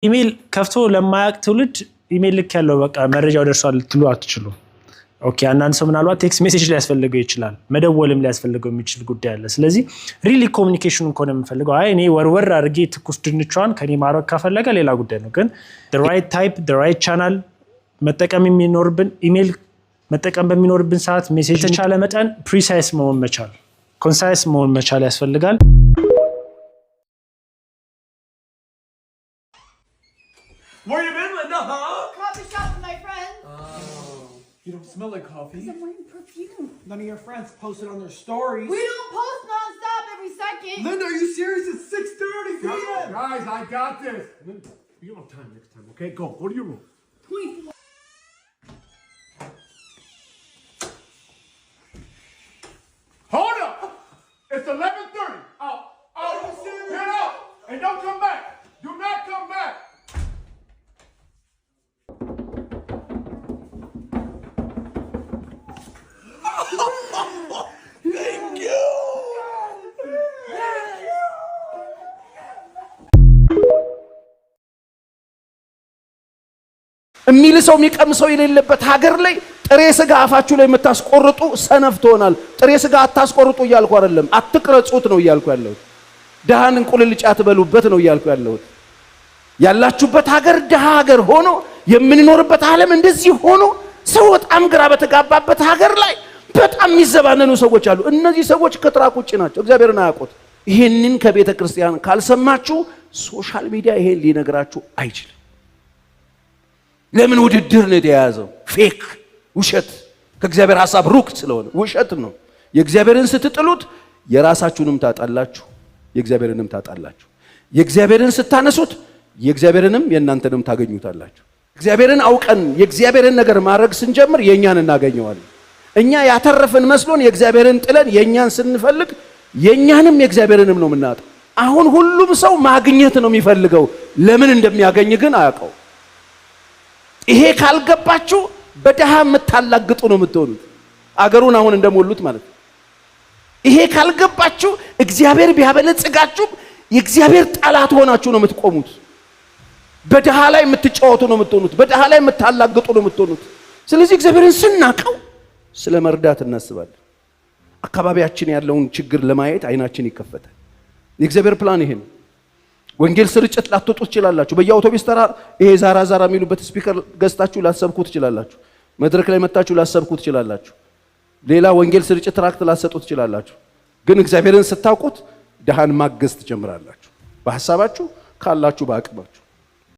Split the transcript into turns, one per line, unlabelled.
ኢሜል ከፍቶ ለማያቅ ትውልድ ኢሜል ልክ ያለው በቃ መረጃው ደርሷል ልትሉ አትችሉም። ኦኬ አንዳንድ ሰው ምናልባት ቴክስት ሜሴጅ ሊያስፈልገው ይችላል፣ መደወልም ሊያስፈልገው የሚችል ጉዳይ አለ። ስለዚህ ሪሊ ኮሙኒኬሽኑን ኮነ የምፈልገው አይ እኔ ወርወር አድርጌ ትኩስ ድንቿን ከኔ ማረግ ካፈለገ ሌላ ጉዳይ ነው። ግን the right type the right channel መጠቀም የሚኖርብን ኢሜል መጠቀም በሚኖርብን ሰዓት ሜሴጅ ተቻለ መጠን ፕሪሳይስ መሆን መቻል ኮንሳይስ መሆን መቻል ያስፈልጋል።
Where you been, Linda, huh?
Coffee shop with my friends.
You don't smell like coffee.
I'm wearing perfume.
None of your friends posted on their stories.
We don't post non-stop every second.
Linda, are you serious? It's 6:30 p.m. Guys, I got this. Linda, you have time next time, okay? Go to your room.
24.
Hold up! It's 11:30. Out. Get out! And don't come back. Do not come back. Thank you.
የሚል ሰው የሚቀምሰው የሌለበት ሀገር ላይ ጥሬ ስጋ አፋችሁ ላይ የምታስቆርጡ ሰነፍ ትሆናል። ጥሬ ስጋ አታስቆርጡ እያልኩ አይደለም፣ አትቅረጹት ነው እያልኩ ያለሁት። ደሃን እንቁልልጭ አትበሉበት ነው እያልኩ ያለሁት። ያላችሁበት ሀገር ደሃ ሀገር ሆኖ የምንኖርበት ዓለም እንደዚህ ሆኖ ሰው በጣም ግራ በተጋባበት ሀገር ላይ በጣም የሚዘባነኑ ሰዎች አሉ። እነዚህ ሰዎች ከትራክ ውጪ ናቸው፣ እግዚአብሔርን አያውቁት። ይሄንን ከቤተ ክርስቲያን ካልሰማችሁ ሶሻል ሚዲያ ይሄን ሊነግራችሁ አይችልም። ለምን ውድድር ነው የተያዘው? ፌክ ውሸት ከእግዚአብሔር ሐሳብ ሩቅ ስለሆነ ውሸት ነው። የእግዚአብሔርን ስትጥሉት የራሳችሁንም ታጣላችሁ፣ የእግዚአብሔርንም ታጣላችሁ። የእግዚአብሔርን ስታነሱት የእግዚአብሔርንም የእናንተንም ታገኙታላችሁ። እግዚአብሔርን አውቀን የእግዚአብሔርን ነገር ማድረግ ስንጀምር የኛን እናገኘዋለን። እኛ ያተረፈን መስሎን የእግዚአብሔርን ጥለን የኛን ስንፈልግ የኛንም የእግዚአብሔርንም ነው የምናጣው። አሁን ሁሉም ሰው ማግኘት ነው የሚፈልገው፣ ለምን እንደሚያገኝ ግን አያውቀው። ይሄ ካልገባችሁ በደሃ የምታላግጡ ነው የምትሆኑት፣ አገሩን አሁን እንደሞሉት ማለት ነው። ይሄ ካልገባችሁ እግዚአብሔር ቢያበለጽጋችሁ የእግዚአብሔር ጠላት ሆናችሁ ነው የምትቆሙት። በደሃ ላይ የምትጫወቱ ነው የምትሆኑት፣ በደሃ ላይ የምታላግጡ ነው የምትሆኑት። ስለዚህ እግዚአብሔርን ስናቀው ስለ መርዳት እናስባለን። አካባቢያችን ያለውን ችግር ለማየት አይናችን ይከፈታል። የእግዚአብሔር ፕላን ይሄ ነው። ወንጌል ስርጭት ላትወጡ ትችላላችሁ። በየአውቶቡስ ተራ ይሄ ዛራ ዛራ የሚሉበት ስፒከር ገዝታችሁ ላሰብኩ ትችላላችሁ። መድረክ ላይ መጣችሁ ላሰብኩ ትችላላችሁ። ሌላ ወንጌል ስርጭት ትራክት ላሰጡ ትችላላችሁ። ግን እግዚአብሔርን ስታውቁት ደሃን ማገዝ ትጀምራላችሁ። በሐሳባችሁ ካላችሁ በአቅማችሁ